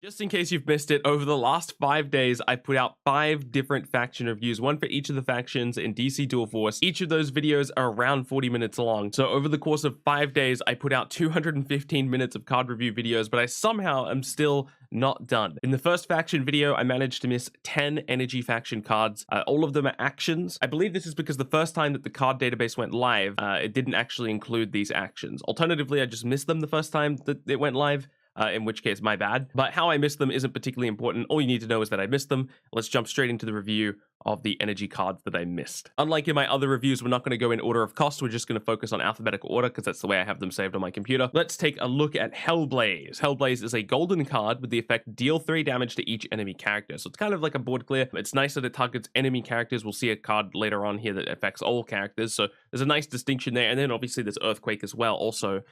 Just in case you've missed it, over the last 5 days, I put out 5 different faction reviews, one for each of the factions in DC Dual Force. Each of those videos are around 40 minutes long. So over the course of 5 days, I put out 215 minutes of card review videos, but I somehow am still not done. In the first faction video, I managed to miss 10 energy faction cards. All of them are actions. I believe this is because the first time that the card database went live, it didn't actually include these actions. Alternatively, I just missed them the first time that it went live. In which case, my bad. But how I missed them isn't particularly important. All you need to know is that I missed them. Let's jump straight into the review of the energy cards that I missed. Unlike in my other reviews, we're not going to go in order of cost. We're just going to focus on alphabetical order because that's the way I have them saved on my computer. Let's take a look at Hellblaze. Hellblaze is a golden card with the effect deal 3 damage to each enemy character. So it's kind of like a board clear. It's nice that it targets enemy characters. We'll see a card later on here that affects all characters. So there's a nice distinction there. And then obviously there's Earthquake as well, also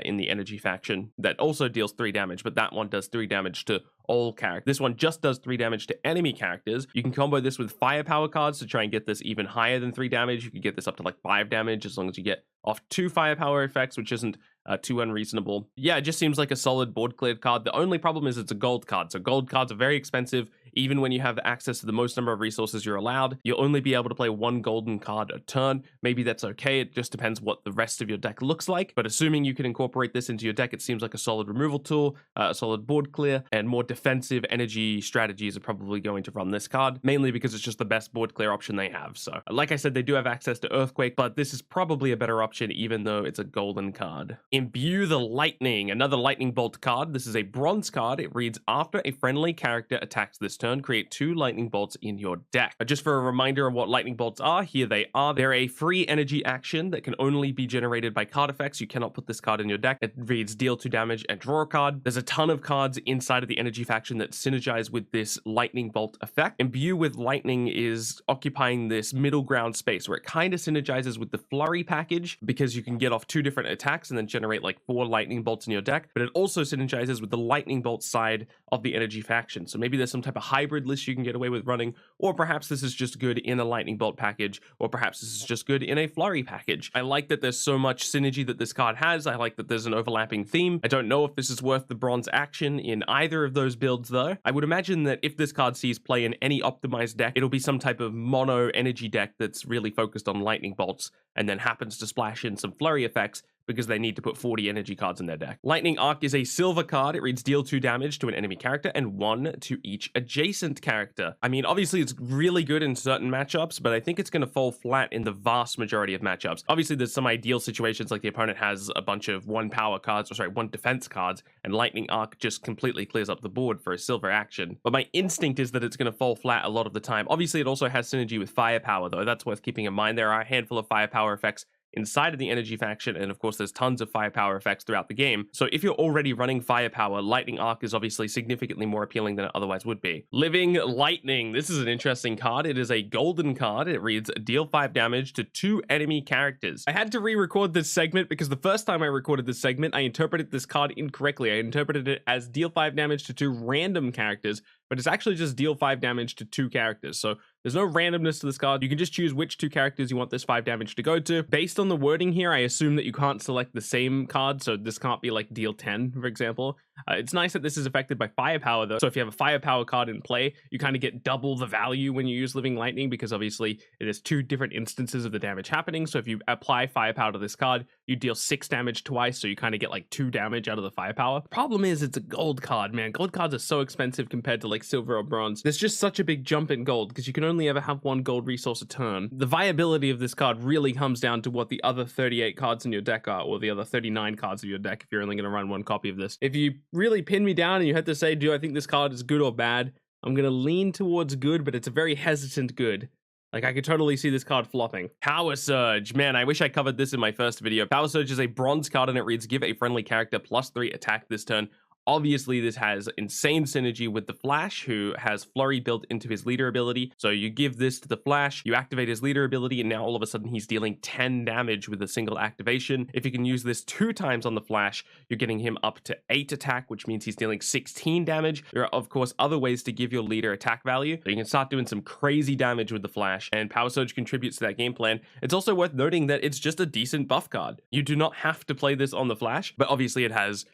in the energy faction, that also deals 3 damage, but that one does 3 damage to all characters. This one just does 3 damage to enemy characters. You can combo this with firepower cards to try and get this even higher than 3 damage. You can get this up to like 5 damage as long as you get off 2 firepower effects, which isn't too unreasonable. Yeah, it just seems like a solid board cleared card. The only problem is it's a gold card. So gold cards are very expensive. Even when you have access to the most number of resources you're allowed, you'll only be able to play 1 golden card a turn. Maybe that's okay. It just depends what the rest of your deck looks like. But assuming you can incorporate this into your deck, it seems like a solid removal tool, a solid board clear, and more defensive energy strategies are probably going to run this card, mainly because it's just the best board clear option they have. So like I said, they do have access to Earthquake, but this is probably a better option even though it's a golden card. Imbue the Lightning, another lightning bolt card. This is a bronze card. It reads, after a friendly character attacks this turn, create 2 lightning bolts in your deck. Just for a reminder of what lightning bolts are, here they are. They're a free energy action that can only be generated by card effects. You cannot put this card in your deck. It reads deal 2 damage and draw a card. There's a ton of cards inside of the energy faction that synergize with this lightning bolt effect. Imbue with lightning is occupying this middle ground space where it kind of synergizes with the flurry package because you can get off 2 different attacks and then generate like 4 lightning bolts in your deck, but it also synergizes with the lightning bolt side of the energy faction. So maybe there's some type of hybrid list you can get away with running, or perhaps this is just good in a lightning bolt package, or perhaps this is just good in a flurry package. I like that there's so much synergy that this card has. I like that there's an overlapping theme. I don't know if this is worth the bronze action in either of those builds though. I would imagine that if this card sees play in any optimized deck, it'll be some type of mono energy deck that's really focused on lightning bolts and then happens to splash in some flurry effects because they need to put 40 energy cards in their deck. Lightning Arc is a silver card. It reads deal 2 damage to an enemy character and 1 to each adjacent character. I mean, obviously it's really good in certain matchups, but I think it's going to fall flat in the vast majority of matchups. Obviously there's some ideal situations like the opponent has a bunch of 1 power cards, or sorry, 1 defense cards, and Lightning Arc just completely clears up the board for a silver action. But my instinct is that it's going to fall flat a lot of the time. Obviously it also has synergy with firepower though. That's worth keeping in mind. There are a handful of firepower effects inside of the energy faction, and of course there's tons of firepower effects throughout the game. So if you're already running firepower, Lightning Arc is obviously significantly more appealing than it otherwise would be. Living Lightning. This is an interesting card. It is a golden card. It reads deal 5 damage to 2 enemy characters. I had to re-record this segment because the first time I recorded this segment, I interpreted this card incorrectly. I interpreted it as deal 5 damage to 2 random characters, but it's actually just deal 5 damage to 2 characters. So there's no randomness to this card. You can just choose which 2 characters you want this 5 damage to go to. Based on the wording here, I assume that you can't select the same card, so this can't be like deal 10, for example. It's nice that this is affected by firepower though. So if you have a firepower card in play, you kind of get double the value when you use Living Lightning, because obviously it is 2 different instances of the damage happening. So if you apply firepower to this card, you deal 6 damage twice, so you kind of get like 2 damage out of the firepower. Problem is, it's a gold card, man. Gold cards are so expensive compared to like silver or bronze. There's just such a big jump in gold because you can only ever have 1 gold resource a turn. The viability of this card really comes down to what the other 38 cards in your deck are, or the other 39 cards of your deck if you're only going to run 1 copy of this. If you really pin me down and you had to say, do I think this card is good or bad? I'm going to lean towards good, but it's a very hesitant good. Like, I could totally see this card flopping. Power Surge. Man, I wish I covered this in my first video. Power Surge is a bronze card and it reads, give a friendly character +3 attack this turn. Obviously, this has insane synergy with the Flash, who has Flurry built into his leader ability. So you give this to the Flash, you activate his leader ability, and now all of a sudden he's dealing 10 damage with a single activation. If you can use this 2 times on the Flash, you're getting him up to 8 attack, which means he's dealing 16 damage. There are, of course, other ways to give your leader attack value. So you can start doing some crazy damage with the Flash, and Power Surge contributes to that game plan. It's also worth noting that it's just a decent buff card. You do not have to play this on the Flash, but obviously it has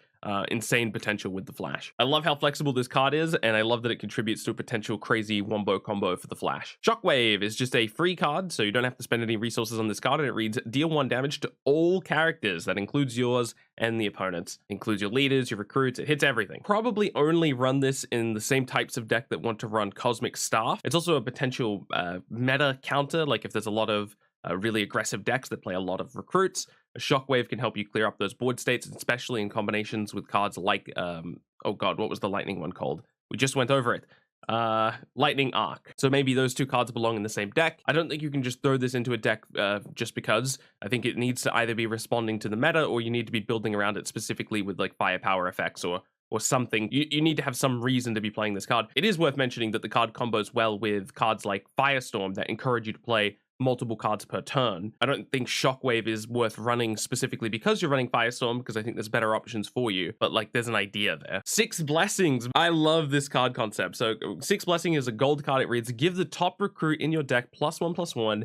insane potential with the Flash. I love how flexible this card is, and I love that it contributes to a potential crazy wombo combo for the Flash. Shockwave is just a free card, so you don't have to spend any resources on this card, and it reads, deal 1 damage to all characters. That includes yours and the opponent's. Includes your leaders, your recruits, it hits everything. Probably only run this in the same types of deck that want to run Cosmic Staff. It's also a potential meta counter, like if there's a lot of really aggressive decks that play a lot of recruits. A Shockwave can help you clear up those board states, especially in combinations with cards like, oh god, what was the lightning one called? We just went over it. Lightning Arc. So maybe those 2 cards belong in the same deck. I don't think you can just throw this into a deck just because. I think it needs to either be responding to the meta, or you need to be building around it specifically with like firepower effects or something. You need to have some reason to be playing this card. It is worth mentioning that the card combos well with cards like Firestorm that encourage you to play multiple cards per turn. I don't think Shockwave is worth running specifically because you're running Firestorm, because I think there's better options for you, but like there's an idea there. 6 Blessings. I love this card concept. So 6 Blessing is a gold card. It reads, give the top recruit in your deck +1/+1,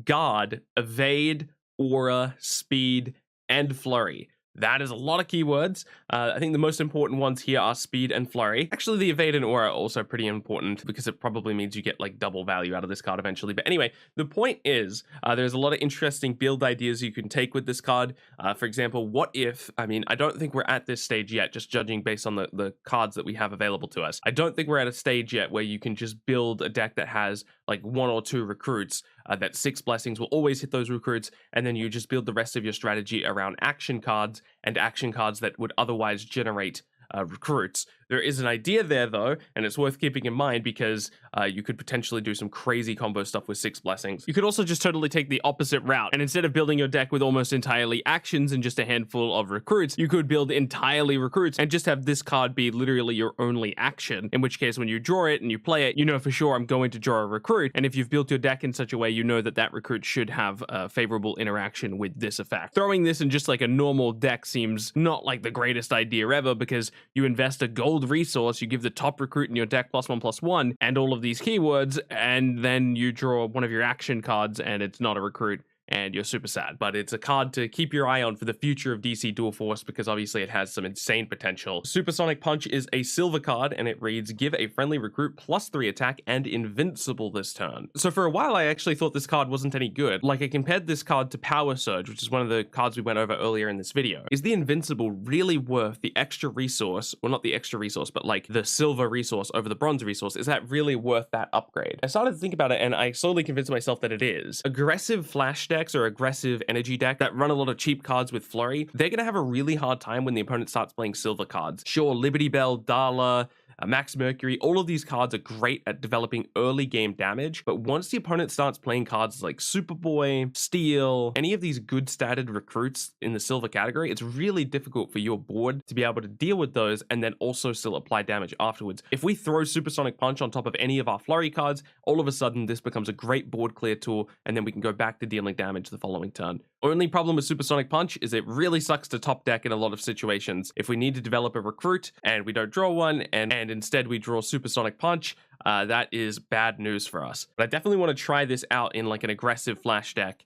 guard, evade, aura, speed, and flurry. That is a lot of keywords. I think the most important ones here are speed and flurry. Actually, the evade and aura are also pretty important because it probably means you get like double value out of this card eventually. But anyway, the point is there's a lot of interesting build ideas you can take with this card. For example, what if, I mean, I don't think we're at this stage yet, just judging based on the cards that we have available to us. I don't think we're at a stage yet where you can just build a deck that has like 1 or 2 recruits, that 6 Blessings will always hit those recruits, and then you just build the rest of your strategy around action cards and action cards that would otherwise generate recruits. There is an idea there though, and it's worth keeping in mind because you could potentially do some crazy combo stuff with 6 Blessings. You could also just totally take the opposite route, and instead of building your deck with almost entirely actions and just a handful of recruits, you could build entirely recruits and just have this card be literally your only action, in which case when you draw it and you play it, you know for sure I'm going to draw a recruit, and if you've built your deck in such a way, you know that that recruit should have a favorable interaction with this effect. Throwing this in just like a normal deck seems not like the greatest idea ever, because you invest a gold resource, you give the top recruit in your deck +1/+1 and all of these keywords, and then you draw one of your action cards and it's not a recruit, and you're super sad. But it's a card to keep your eye on for the future of DC Dual Force, because obviously it has some insane potential. Supersonic Punch is a silver card, and it reads, give a friendly recruit +3 attack and invincible this turn. So for a while I actually thought this card wasn't any good. Like, I compared this card to Power Surge, which is one of the cards we went over earlier in this video. Is the invincible really worth the extra resource? Well, not the extra resource, but like the silver resource over the bronze resource. Is that really worth that upgrade? I started to think about it, and I slowly convinced myself that it is. Aggressive flash decks or aggressive energy deck that run a lot of cheap cards with flurry, they're going to have a really hard time when the opponent starts playing silver cards. Sure, Liberty Bell, Darla, Max Mercury, all of these cards are great at developing early game damage, but once the opponent starts playing cards like Superboy, Steel, any of these good statted recruits in the silver category, it's really difficult for your board to be able to deal with those and then also still apply damage afterwards. If we throw Supersonic Punch on top of any of our flurry cards, all of a sudden this becomes a great board clear tool, and then we can go back to dealing damage the following turn. Only problem with Supersonic Punch is it really sucks to top deck in a lot of situations. If we need to develop a recruit and we don't draw one, and instead we draw Supersonic Punch, that is bad news for us. But I definitely want to try this out in like an aggressive flash deck,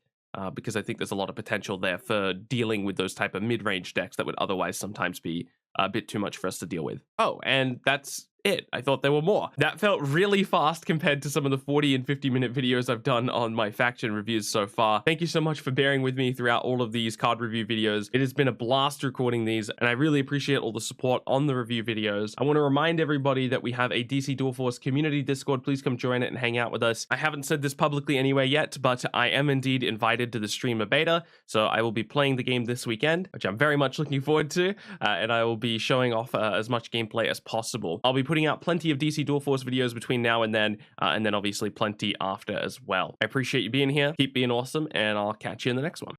because I think there's a lot of potential there for dealing with those type of mid-range decks that would otherwise sometimes be a bit too much for us to deal with. Oh, and that's it. I thought there were more. That felt really fast compared to some of the 40 and 50-minute videos I've done on my faction reviews so far. Thank you so much for bearing with me throughout all of these card review videos. It has been a blast recording these, and I really appreciate all the support on the review videos. I want to remind everybody that we have a DC Dual Force community Discord. Please come join it and hang out with us. I haven't said this publicly anywhere yet, but I am indeed invited to the streamer beta, so I will be playing the game this weekend, which I'm very much looking forward to, and I will be showing off as much gameplay as possible. I'll be putting out plenty of DC Dual Force videos between now and then obviously plenty after as well. I appreciate you being here. Keep being awesome, and I'll catch you in the next one.